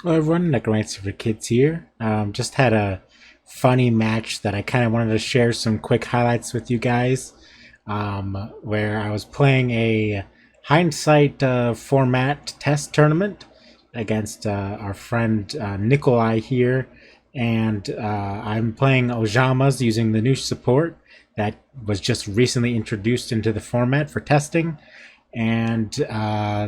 Hello everyone, Necromancer for Kids here. Just had a funny match that I kind of wanted to share some quick highlights with you guys. Where I was playing a Hindsight Format test tournament against our friend Nikolai here, and I'm playing Ojamas using the new support that was just recently introduced into the format for testing. And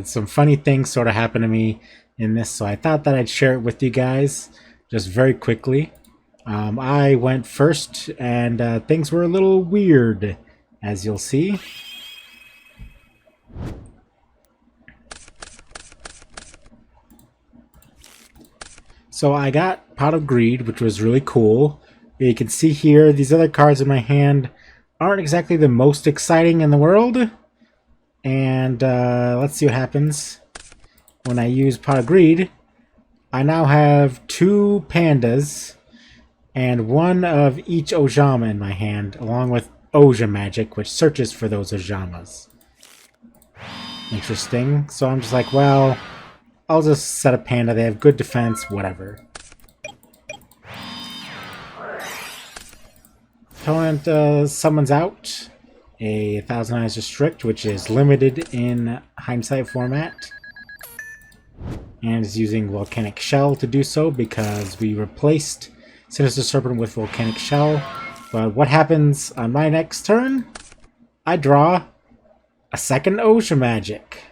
some funny things sort of happened to me in this, so I thought that I'd share it with you guys just very quickly. I went first, and things were a little weird, as you'll see. So I got Pot of Greed, which was really cool. You can see here, these other cards in my hand aren't exactly the most exciting in the world. And let's see what happens when I use Pot of Greed. I now have 2 pandas and 1 of each Ojama in my hand, along with Oja magic, which searches for those Ojamas. Interesting. So I'm just like, well, I'll just set a panda. They have good defense, whatever. Opponent summons out a Thousand Eyes Restrict, which is limited in Hindsight Format, and is using Volcanic Shell to do so because we replaced Sinister Serpent with Volcanic Shell. But what happens on my next turn? I draw a second Oja magic.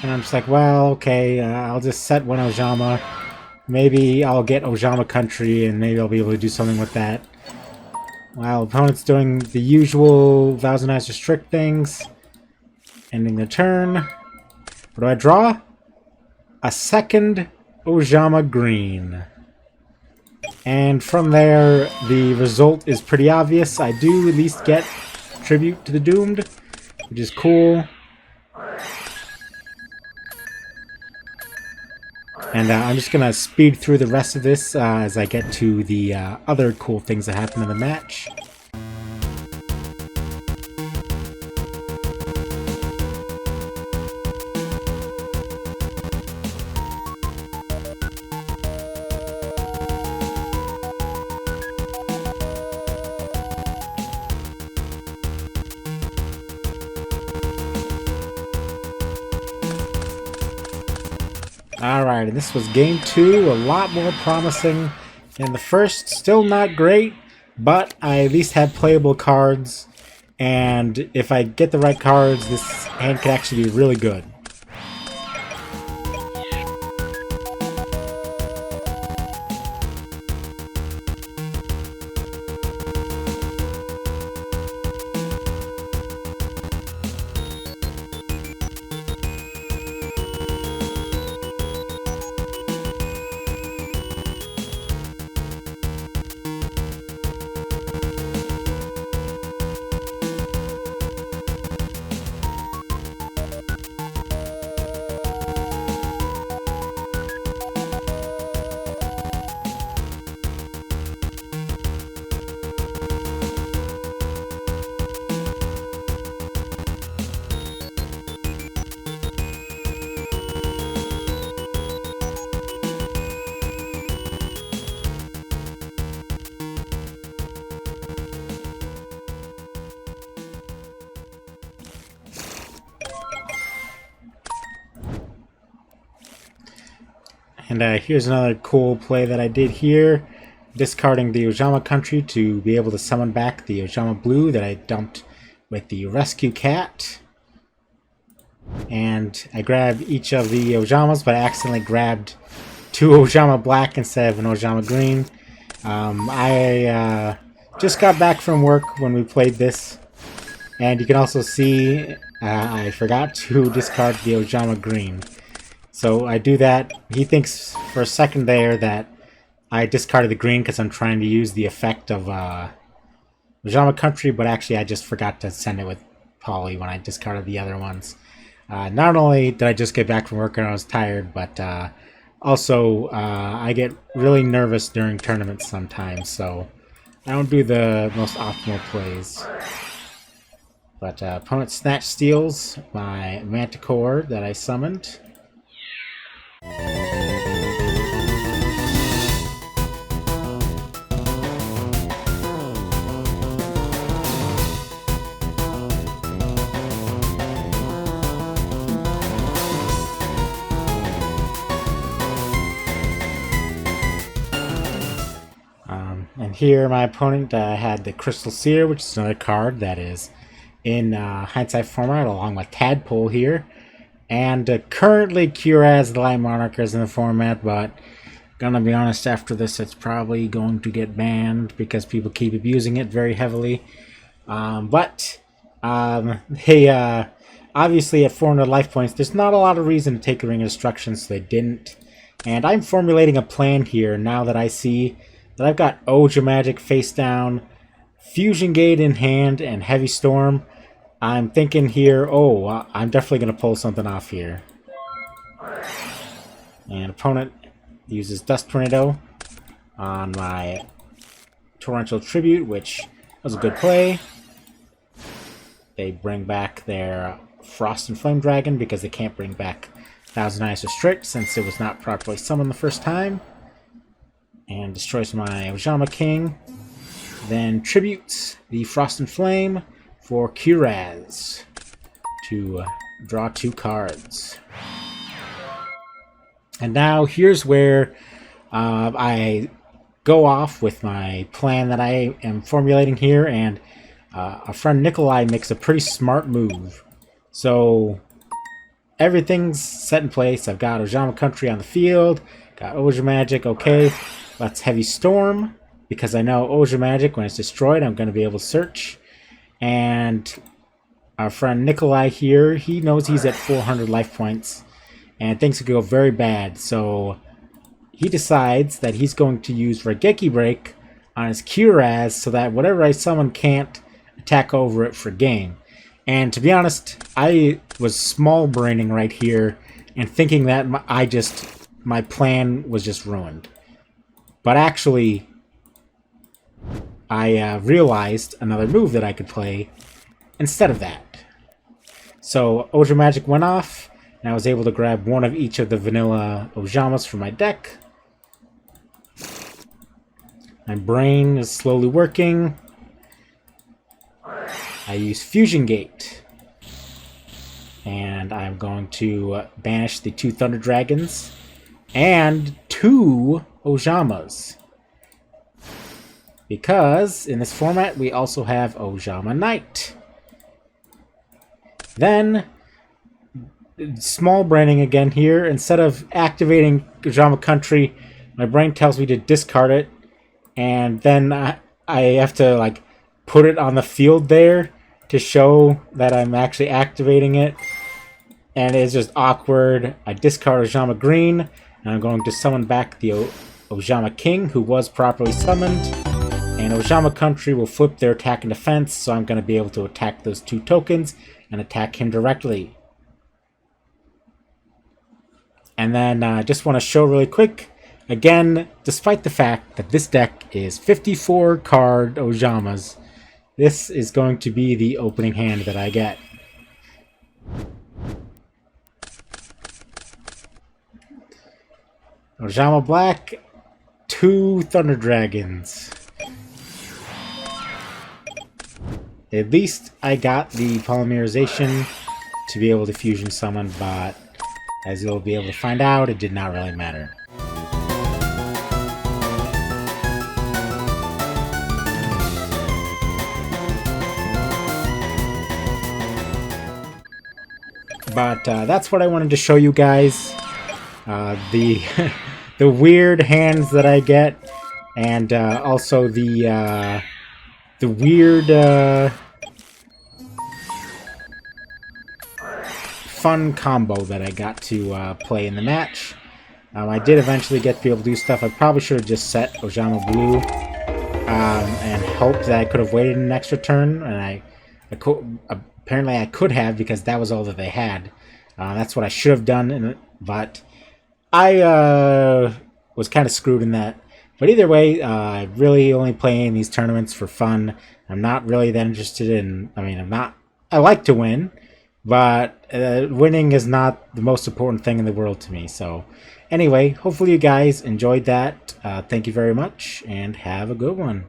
And I'm just like, well, okay, I'll just set 1 Ojama. Maybe I'll get Ojama Country, and maybe I'll be able to do something with that. While opponent's doing the usual Thousand Eyes Restrict things. Ending the turn. What do I draw? A second Ojama Green. And from there, the result is pretty obvious. I do at least get Tribute to the Doomed, which is cool. And I'm just going to speed through the rest of this as I get to the other cool things that happen in the match. Alright, and this was game 2, a lot more promising than the first. Still not great, but I at least have playable cards, and if I get the right cards, this hand could actually be really good. And here's another cool play that I did here. Discarding the Ojama Country to be able to summon back the Ojama Blue that I dumped with the Rescue Cat. And I grabbed each of the Ojamas, but I accidentally grabbed 2 Ojama Black instead of an Ojama Green. I just got back from work when we played this. And you can also see I forgot to discard the Ojama Green. So I do that. He thinks for a second there that I discarded the green because I'm trying to use the effect of Ojama Country, but actually I just forgot to send it with Polly when I discarded the other ones. Not only did I just get back from work and I was tired, but also I get really nervous during tournaments sometimes, so I don't do the most optimal plays. But opponent Snatch steals my Manticore that I summoned. Here, my opponent had the Crystal Seer, which is another card that is in Hindsight Format, along with Tadpole here. And currently, Curaz, the Light Monarch, is in the format, but gonna be honest, after this, it's probably going to get banned because people keep abusing it very heavily. Hey, obviously at 400 life points, there's not a lot of reason to take a Ring of Destruction, so they didn't. And I'm formulating a plan here now that I see that I've got Ojama face down, Fusion Gate in hand, and Heavy Storm. I'm thinking here, I'm definitely going to pull something off here. And opponent uses Dust Tornado on my Torrential Tribute, which was a good play. They bring back their Frost and Flame Dragon because they can't bring back Thousand Eyes Restrict since it was not properly summoned the first time. And destroys my Ojama King. Then tributes the Frost and Flame for Curaz to draw 2 cards. And now here's where I go off with my plan that I am formulating here, and our friend Nikolai makes a pretty smart move. So everything's set in place. I've got Ojama Country on the field, got Ojama, okay. Let's Heavy Storm, because I know Ojama, when it's destroyed, I'm going to be able to search. And our friend Nikolai here, he knows he's at 400 life points, and things could go very bad. So he decides that he's going to use Raigeki Break on his Curaz so that whatever I summon can't attack over it for game. And to be honest, I was small braining right here and thinking that my plan was just ruined. But actually, I realized another move that I could play instead of that. So Ojama went off, and I was able to grab one of each of the vanilla Ojamas from my deck. My brain is slowly working. I use Fusion Gate. And I'm going to banish the 2 Thunder Dragons and 2 Ojamas. Because in this format we also have Ojama Knight. Then, small braining again here. Instead of activating Ojama Country, my brain tells me to discard it. And then I have to put it on the field there to show that I'm actually activating it. And it's just awkward. I discard Ojama Green, and I'm going to summon back the Ojama King, who was properly summoned. And Ojama Country will flip their attack and defense, so I'm going to be able to attack those 2 tokens and attack him directly. And then I just want to show really quick, again, despite the fact that this deck is 54 card Ojamas, this is going to be the opening hand that I get. Ojama Black, 2 Thunder Dragons. At least I got the polymerization to be able to fusion summon, but as you'll be able to find out, it did not really matter. But that's what I wanted to show you guys. The the weird hands that I get, and also the weird fun combo that I got to play in the match. I did eventually get to be able to do stuff. I probably should have just set Ojama Blue and hoped that I could have waited an extra turn, and apparently I could have, because that was all that they had. That's what I should have done, but I was kind of screwed in that. But either way, I really only play in these tournaments for fun. I'm not really that interested in... I like to win, but winning is not the most important thing in the world to me. So anyway, hopefully you guys enjoyed that. Thank you very much, and have a good one.